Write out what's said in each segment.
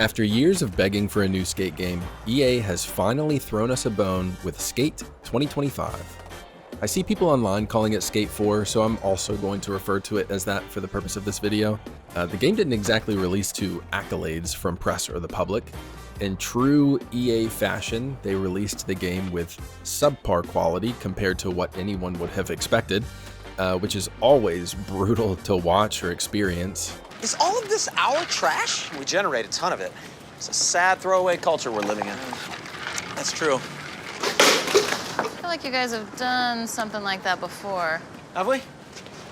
After years of begging for a new skate game, EA has finally thrown us a bone with Skate 2025. I see people online calling it Skate 4, so I'm also going to refer to it as that for the purpose of this video. The game didn't exactly release to accolades from press or the public. In true EA fashion, they released the game with subpar quality compared to what anyone would have expected, which is always brutal to watch or experience. Is all of this our trash? We generate a ton of it. It's a sad throwaway culture we're living in. That's true. I feel like you guys have done something like that before. Have we?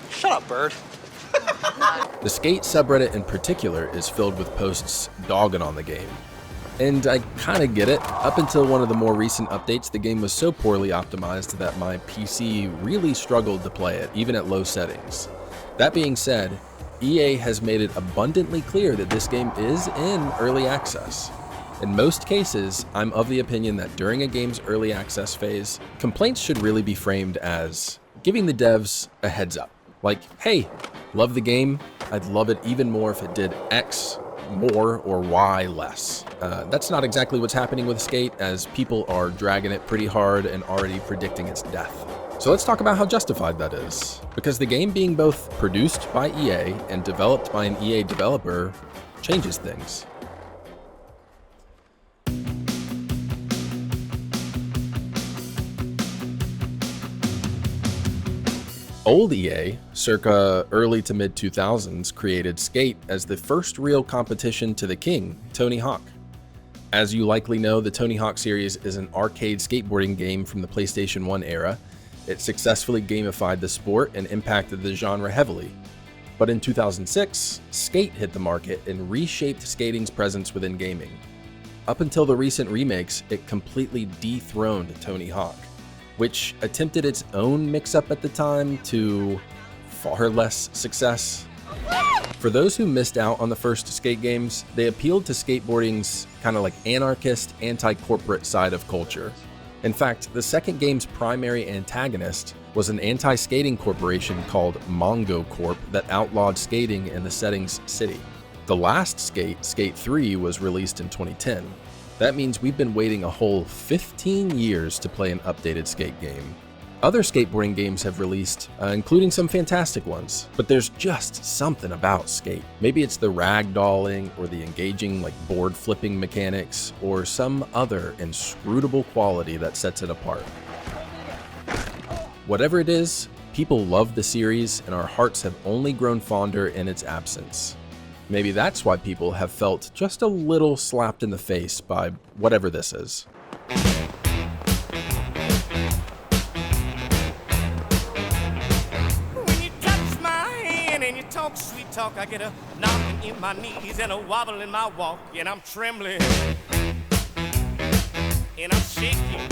Shut up, bird. The Skate subreddit in particular is filled with posts dogging on the game. And I kinda get it. Up until one of the more recent updates, the game was so poorly optimized that my PC really struggled to play it, even at low settings. That being said, EA has made it abundantly clear that this game is in early access. In most cases, I'm of the opinion that during a game's early access phase, complaints should really be framed as giving the devs a heads up. Like, hey, love the game, I'd love it even more if it did X more or Y less. That's not exactly what's happening with Skate, as people are dragging it pretty hard and already predicting its death. So let's talk about how justified that is. Because the game being both produced by EA and developed by an EA developer changes things. Old EA, circa early to mid 2000s, created Skate as the first real competition to the king, Tony Hawk. As you likely know, the Tony Hawk series is an arcade skateboarding game from the PlayStation 1 era. It successfully gamified the sport and impacted the genre heavily. But in 2006, Skate hit the market and reshaped skating's presence within gaming. Up until the recent remakes, it completely dethroned Tony Hawk, which attempted its own mix-up at the time to far less success. For those who missed out on the first Skate games, they appealed to skateboarding's kind of like anarchist, anti-corporate side of culture. In fact, the second game's primary antagonist was an anti-skating corporation called Mongo Corp that outlawed skating in the setting's city. The last Skate, Skate 3, was released in 2010. That means we've been waiting a whole 15 years to play an updated Skate game. Other skateboarding games have released, including some fantastic ones, but there's just something about Skate. Maybe it's the ragdolling or the engaging board flipping mechanics or some other inscrutable quality that sets it apart. Whatever it is, people love the series and our hearts have only grown fonder in its absence. Maybe that's why people have felt just a little slapped in the face by whatever this is. When you touch my hand and you talk sweet talk, I get a knocking in my knees and a wobble in my walk, and I'm trembling and I'm shaking.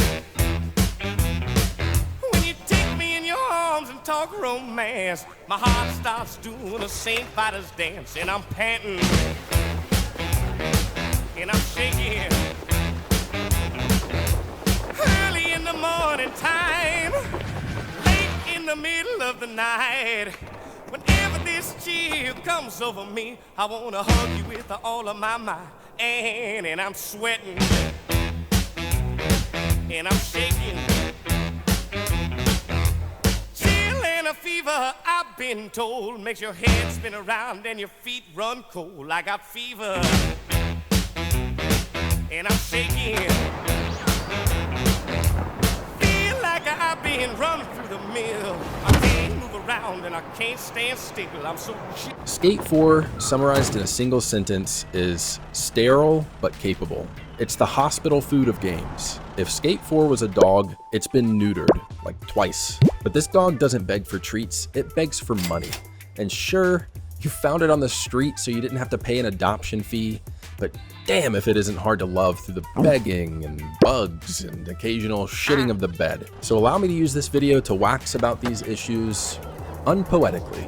When you take me in your arms and talk romance, my heart starts doing a St. Vitus dance, and I'm panting and I'm shaking. Early in the morning time, late in the middle of the night, whenever this chill comes over me, I wanna hug you with all of my might, and I'm sweating and I'm shaking. A fever, I've been told, makes your head spin around and your feet run cold. I got fever and I'm shaking. Feel like I've been run through the mill. I can't move around and I can't stand still. I'm so Skate 4, summarized in a single sentence, is sterile but capable. It's the hospital food of games. If Skate 4 was a dog, it's been neutered, like twice. But this dog doesn't beg for treats, it begs for money. And sure, you found it on the street so you didn't have to pay an adoption fee, but damn if it isn't hard to love through the begging and bugs and occasional shitting of the bed. So allow me to use this video to wax about these issues unpoetically.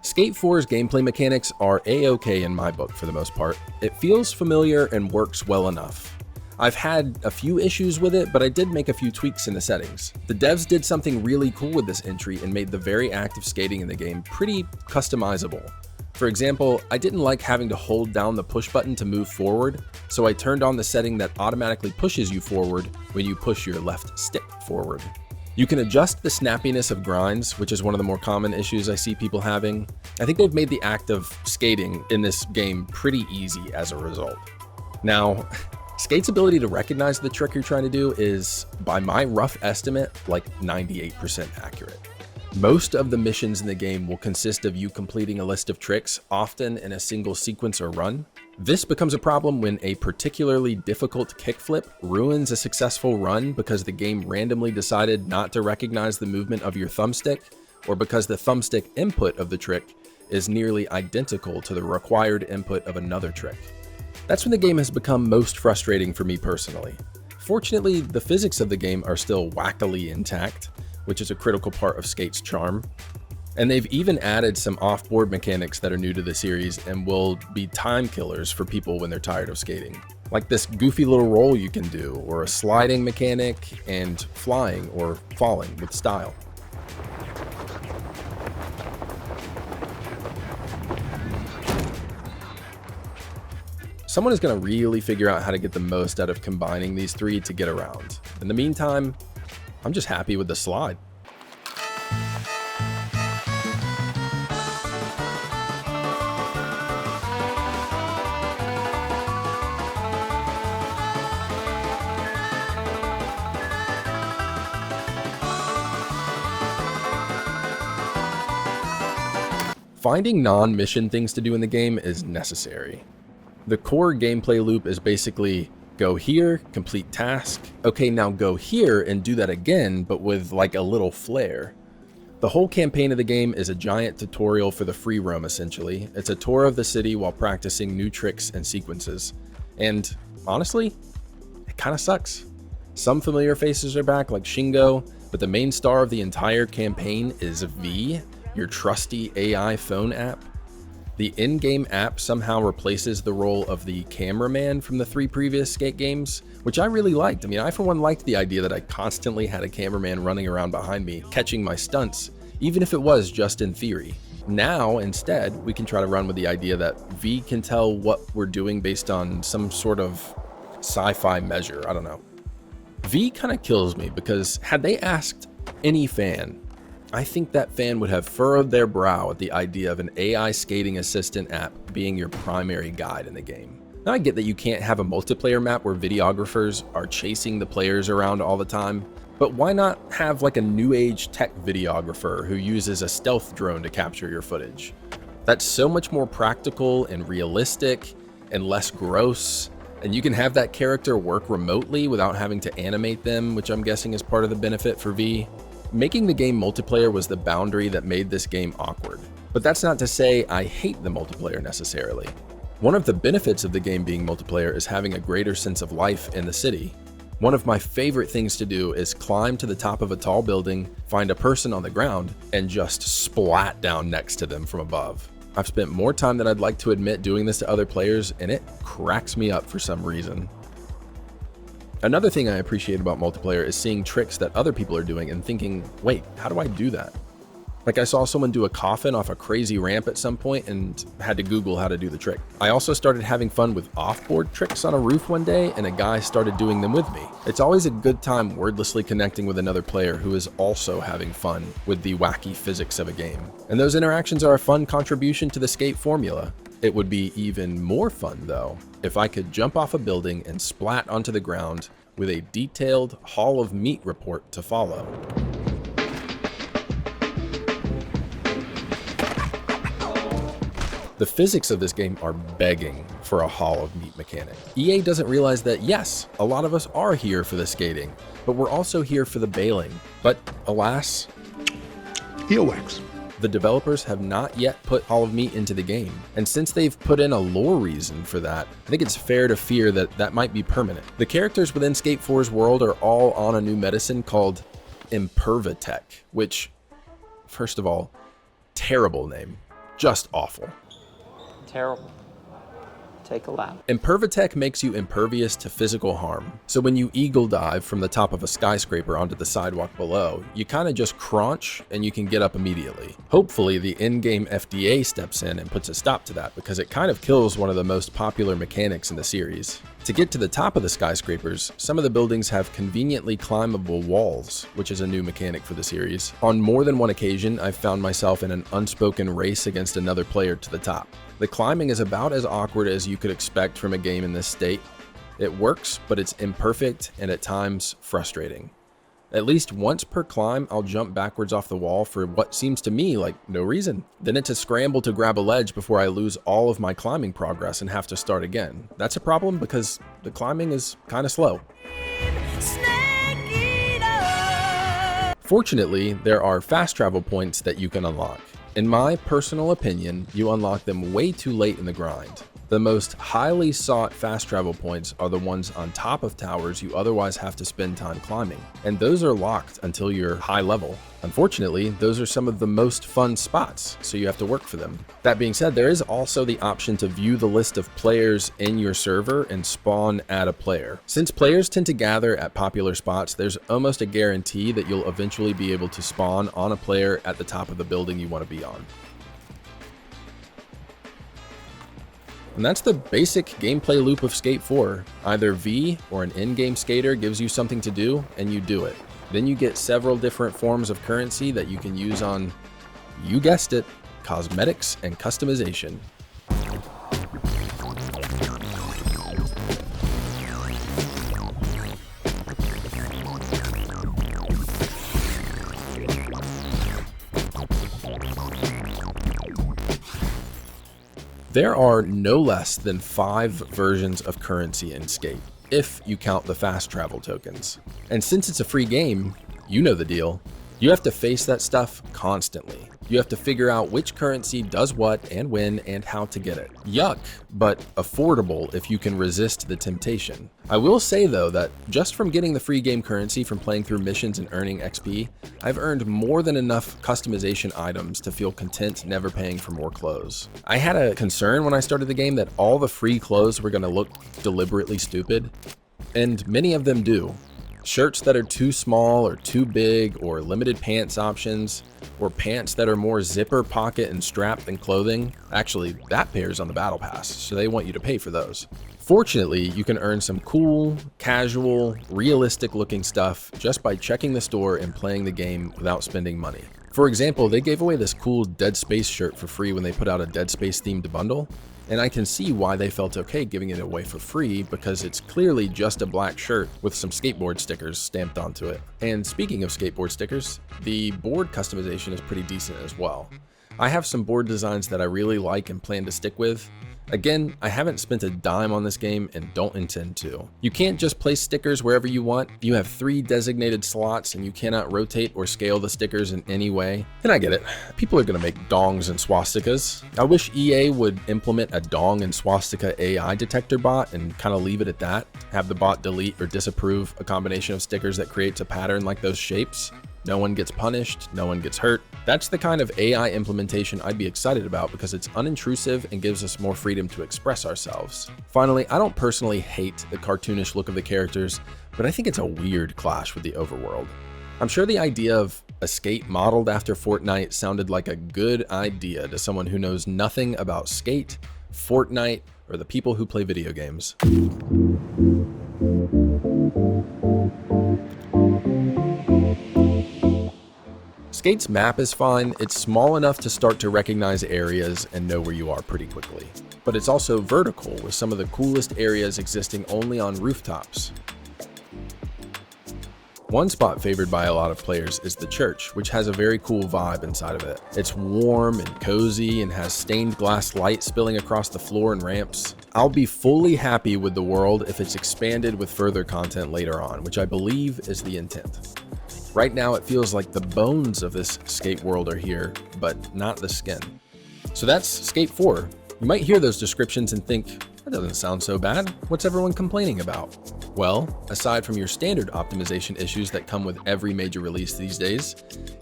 Skate 4's gameplay mechanics are a-okay in my book for the most part. It feels familiar and works well enough. I've had a few issues with it, but I did make a few tweaks in the settings. The devs did something really cool with this entry and made the very act of skating in the game pretty customizable. For example, I didn't like having to hold down the push button to move forward, so I turned on the setting that automatically pushes you forward when you push your left stick forward. You can adjust the snappiness of grinds, which is one of the more common issues I see people having. I think they've made the act of skating in this game pretty easy as a result. Now, Skate's ability to recognize the trick you're trying to do is, by my rough estimate, like 98% accurate. Most of the missions in the game will consist of you completing a list of tricks, often in a single sequence or run. This becomes a problem when a particularly difficult kickflip ruins a successful run because the game randomly decided not to recognize the movement of your thumbstick, or because the thumbstick input of the trick is nearly identical to the required input of another trick. That's when the game has become most frustrating for me personally. Fortunately, the physics of the game are still wackily intact, which is a critical part of Skate's charm. And they've even added some off-board mechanics that are new to the series and will be time killers for people when they're tired of skating. Like this goofy little roll you can do, or a sliding mechanic, and flying or falling with style. Someone is going to really figure out how to get the most out of combining these three to get around. In the meantime, I'm just happy with the slide. Finding non-mission things to do in the game is necessary. The core gameplay loop is basically go here, complete task. Okay, now go here and do that again, but with like a little flair. The whole campaign of the game is a giant tutorial for the free roam essentially. It's a tour of the city while practicing new tricks and sequences. And honestly, it kind of sucks. Some familiar faces are back like Shingo, but the main star of the entire campaign is V, your trusty AI phone app. The in-game app somehow replaces the role of the cameraman from the 3 previous Skate games, which I really liked. I mean, I for one liked the idea that I constantly had a cameraman running around behind me, catching my stunts, even if it was just in theory. Now, instead, we can try to run with the idea that V can tell what we're doing based on some sort of sci-fi measure. I don't know. V kind of kills me because had they asked any fan, I think that fan would have furrowed their brow at the idea of an AI skating assistant app being your primary guide in the game. Now I get that you can't have a multiplayer map where videographers are chasing the players around all the time, but why not have like a new age tech videographer who uses a stealth drone to capture your footage? That's so much more practical and realistic and less gross, and you can have that character work remotely without having to animate them, which I'm guessing is part of the benefit for V. Making the game multiplayer was the boundary that made this game awkward. But that's not to say I hate the multiplayer necessarily. One of the benefits of the game being multiplayer is having a greater sense of life in the city. One of my favorite things to do is climb to the top of a tall building, find a person on the ground, and just splat down next to them from above. I've spent more time than I'd like to admit doing this to other players, and it cracks me up for some reason. Another thing I appreciate about multiplayer is seeing tricks that other people are doing and thinking, wait, how do I do that? Like I saw someone do a coffin off a crazy ramp at some point and had to Google how to do the trick. I also started having fun with off-board tricks on a roof one day, and a guy started doing them with me. It's always a good time wordlessly connecting with another player who is also having fun with the wacky physics of a game. And those interactions are a fun contribution to the Skate formula. It would be even more fun though if I could jump off a building and splat onto the ground with a detailed Hall of Meat report to follow. The physics of this game are begging for a Hall of Meat mechanic. EA doesn't realize that yes, a lot of us are here for the skating, but we're also here for the bailing. But alas, earwax. The developers have not yet put Hall of Meat into the game, and since they've put in a lore reason for that, I think it's fair to fear that that might be permanent. The characters within Skate 4's world are all on a new medicine called Impervatech, which, first of all, terrible name, just awful. Terrible. take a lap. Impervatech makes you impervious to physical harm. So when you eagle dive from the top of a skyscraper onto the sidewalk below, you kind of just crunch and you can get up immediately. Hopefully the in-game FDA steps in and puts a stop to that because it kind of kills one of the most popular mechanics in the series. To get to the top of the skyscrapers, some of the buildings have conveniently climbable walls, which is a new mechanic for the series. On more than one occasion, I've found myself in an unspoken race against another player to the top. The climbing is about as awkward as you could expect from a game in this state. It works, but it's imperfect and at times frustrating. At least once per climb, I'll jump backwards off the wall for what seems to me like no reason. Then it's a scramble to grab a ledge before I lose all of my climbing progress and have to start again. That's a problem because the climbing is kind of slow. Fortunately, there are fast travel points that you can unlock. In my personal opinion, you unlock them way too late in the grind. The most highly sought fast travel points are the ones on top of towers you otherwise have to spend time climbing, and those are locked until you're high level. Unfortunately, those are some of the most fun spots, so you have to work for them. That being said, there is also the option to view the list of players in your server and spawn add a player. Since players tend to gather at popular spots, there's almost a guarantee that you'll eventually be able to spawn on a player at the top of the building you want to be on. And that's the basic gameplay loop of Skate 4. Either V or an in-game skater gives you something to do, and you do it. Then you get several different forms of currency that you can use on, you guessed it, cosmetics and customization. There are no less than 5 versions of currency in Skate, if you count the fast travel tokens. And since it's a free game, you know the deal. You have to face that stuff constantly. You have to figure out which currency does what and when and how to get it. Yuck, but affordable if you can resist the temptation. I will say though that just from getting the free game currency from playing through missions and earning XP, I've earned more than enough customization items to feel content never paying for more clothes. I had a concern when I started the game that all the free clothes were going to look deliberately stupid, and many of them do. Shirts that are too small or too big, or limited pants options, or pants that are more zipper, pocket, and strap than clothing. Actually, that pairs on the battle pass, so they want you to pay for those. Fortunately, you can earn some cool, casual, realistic looking stuff just by checking the store and playing the game without spending money. For example, they gave away this cool Dead Space shirt for free when they put out a Dead Space themed bundle. And I can see why they felt okay giving it away for free, because it's clearly just a black shirt with some skateboard stickers stamped onto it. And speaking of skateboard stickers, the board customization is pretty decent as well. I have some board designs that I really like and plan to stick with. Again, I haven't spent a dime on this game and don't intend to. You can't just place stickers wherever you want. You have 3 designated slots and you cannot rotate or scale the stickers in any way. And I get it. People are gonna make dongs and swastikas. I wish EA would implement a dong and swastika AI detector bot and kind of leave it at that. Have the bot delete or disapprove a combination of stickers that creates a pattern like those shapes. No one gets punished, no one gets hurt. That's the kind of AI implementation I'd be excited about because it's unintrusive and gives us more freedom to express ourselves. Finally, I don't personally hate the cartoonish look of the characters, but I think it's a weird clash with the overworld. I'm sure the idea of a skate modeled after Fortnite sounded like a good idea to someone who knows nothing about skate, Fortnite, or the people who play video games. Skate's map is fine. It's small enough to start to recognize areas and know where you are pretty quickly. But it's also vertical, with some of the coolest areas existing only on rooftops. One spot favored by a lot of players is the church, which has a very cool vibe inside of it. It's warm and cozy and has stained glass light spilling across the floor and ramps. I'll be fully happy with the world if it's expanded with further content later on, which I believe is the intent. Right now, it feels like the bones of this skate world are here, but not the skin. So that's Skate 4. You might hear those descriptions and think, that doesn't sound so bad. What's everyone complaining about? Well, aside from your standard optimization issues that come with every major release these days,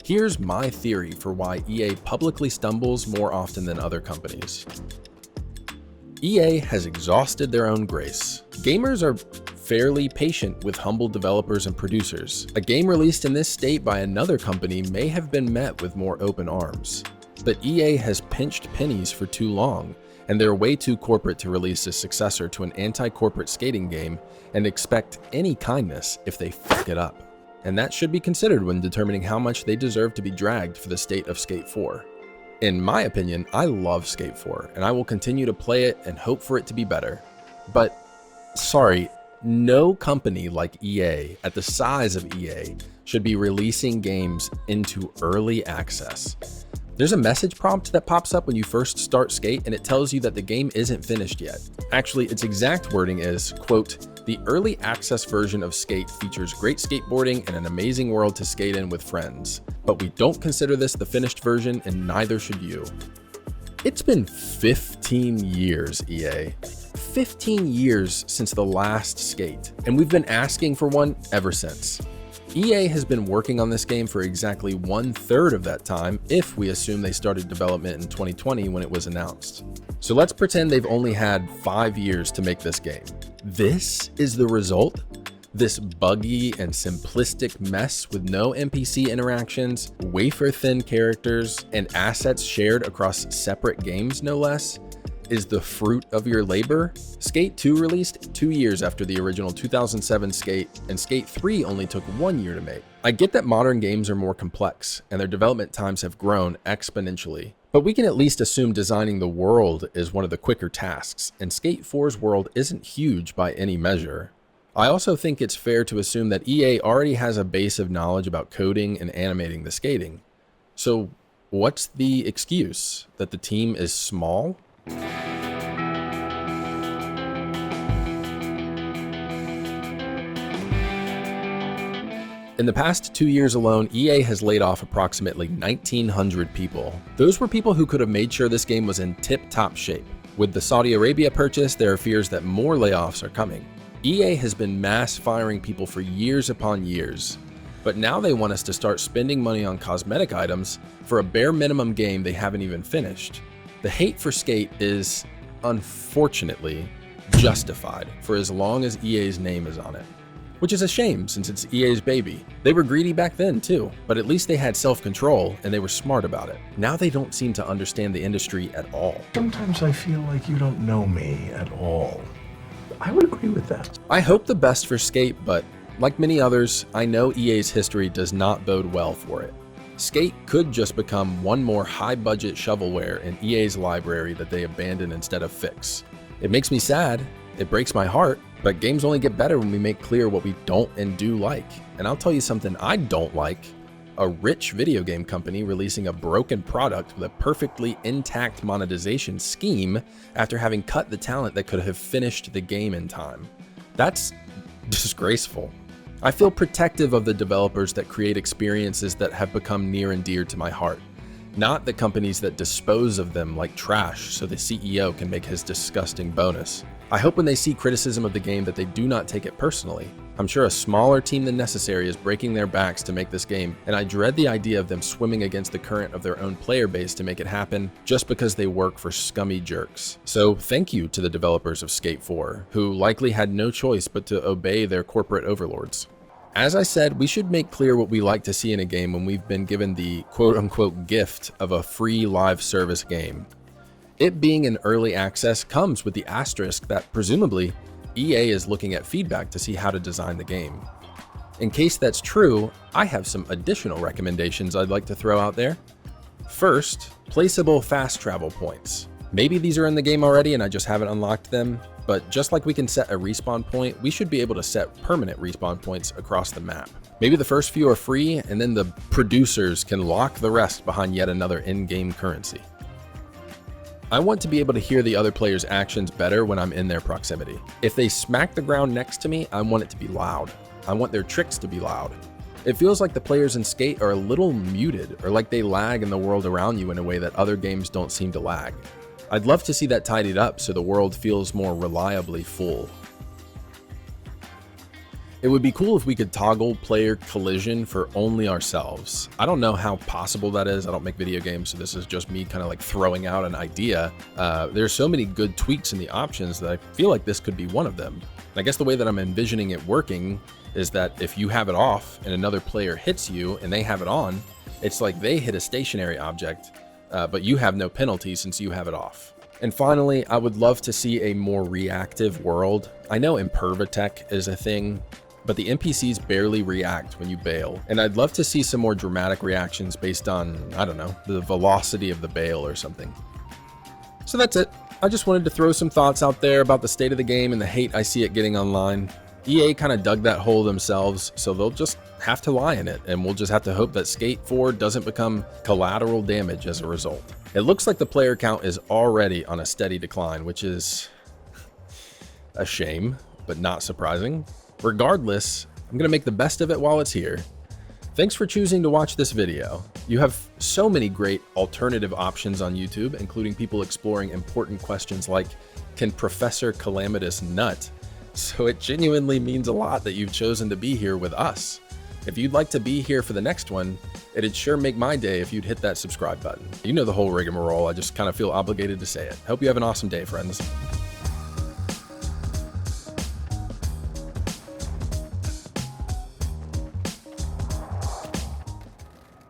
here's my theory for why EA publicly stumbles more often than other companies. EA has exhausted their own grace. Gamers are fairly patient with humble developers and producers. A game released in this state by another company may have been met with more open arms. But EA has pinched pennies for too long, and they're way too corporate to release a successor to an anti-corporate skating game and expect any kindness if they fuck it up. And that should be considered when determining how much they deserve to be dragged for the state of Skate 4. In my opinion, I love Skate 4, and I will continue to play it and hope for it to be better. But, sorry, no company like EA, at the size of EA, should be releasing games into early access. There's a message prompt that pops up when you first start Skate, and it tells you that the game isn't finished yet. Actually, its exact wording is, quote, "The early access version of Skate features great skateboarding and an amazing world to skate in with friends. But we don't consider this the finished version, and neither should you." It's been 15 years, EA. 15 years since the last Skate, and we've been asking for one ever since. EA has been working on this game for exactly 1/3 of that time if we assume they started development in 2020 when it was announced. So let's pretend they've only had 5 years to make this game. This is the result? This buggy and simplistic mess with no NPC interactions, wafer-thin characters, and assets shared across separate games no less, is the fruit of your labor? Skate 2 released 2 years after the original 2007 Skate, and Skate 3 only took 1 year to make. I get that modern games are more complex, and their development times have grown exponentially. But we can at least assume designing the world is one of the quicker tasks, and Skate 4's world isn't huge by any measure. I also think it's fair to assume that EA already has a base of knowledge about coding and animating the skating. So what's the excuse? That the team is small? In the past 2 years alone, EA has laid off approximately 1,900 people. Those were people who could have made sure this game was in tip-top shape. With the Saudi Arabia purchase, there are fears that more layoffs are coming. EA has been mass firing people for years upon years, but now they want us to start spending money on cosmetic items for a bare minimum game they haven't even finished. The hate for Skate is, unfortunately, justified for as long as EA's name is on it. Which is a shame since it's EA's baby. They were greedy back then too, but at least they had self-control and they were smart about it. Now they don't seem to understand the industry at all. Sometimes I feel like you don't know me at all. I would agree with that. I hope the best for Skate, but like many others, I know EA's history does not bode well for it. Skate could just become one more high-budget shovelware in EA's library that they abandon instead of fix. It makes me sad, it breaks my heart, but games only get better when we make clear what we don't and do like. And I'll tell you something I don't like: a rich video game company releasing a broken product with a perfectly intact monetization scheme after having cut the talent that could have finished the game in time. That's disgraceful. I feel protective of the developers that create experiences that have become near and dear to my heart, not the companies that dispose of them like trash so the CEO can make his disgusting bonus. I hope when they see criticism of the game that they do not take it personally. I'm sure a smaller team than necessary is breaking their backs to make this game, and I dread the idea of them swimming against the current of their own player base to make it happen just because they work for scummy jerks. So thank you to the developers of Skate 4, who likely had no choice but to obey their corporate overlords. As I said, we should make clear what we like to see in a game when we've been given the quote-unquote gift of a free live service game. It being in early access comes with the asterisk that presumably EA is looking at feedback to see how to design the game. In case that's true, I have some additional recommendations I'd like to throw out there. First, placeable fast travel points. Maybe these are in the game already and I just haven't unlocked them, but just like we can set a respawn point, we should be able to set permanent respawn points across the map. Maybe the first few are free, and then the producers can lock the rest behind yet another in-game currency. I want to be able to hear the other player's actions better when I'm in their proximity. If they smack the ground next to me, I want it to be loud. I want their tricks to be loud. It feels like the players in Skate are a little muted, or like they lag in the world around you in a way that other games don't seem to lag. I'd love to see that tidied up so the world feels more reliably full. It would be cool if we could toggle player collision for only ourselves. I don't know how possible that is. I don't make video games, so this is just me kind of like throwing out an idea. There's so many good tweaks in the options that I feel like this could be one of them. And I guess the way that I'm envisioning it working is that if you have it off and another player hits you and they have it on, it's like they hit a stationary object, but you have no penalty since you have it off. And finally, I would love to see a more reactive world. I know impervatech is a thing, but the NPCs barely react when you bail. And I'd love to see some more dramatic reactions based on, I don't know, the velocity of the bail or something. So that's it. I just wanted to throw some thoughts out there about the state of the game and the hate I see it getting online. EA kind of dug that hole themselves, so they'll just have to lie in it, and we'll just have to hope that Skate 4 doesn't become collateral damage as a result. It looks like the player count is already on a steady decline, which is a shame, but not surprising. Regardless, I'm going to make the best of it while it's here. Thanks for choosing to watch this video. You have so many great alternative options on YouTube, including people exploring important questions like, can Professor Calamitous nut? So it genuinely means a lot that you've chosen to be here with us. If you'd like to be here for the next one, it'd sure make my day if you'd hit that subscribe button. You know the whole rigmarole, I just kind of feel obligated to say it. Hope you have an awesome day, friends.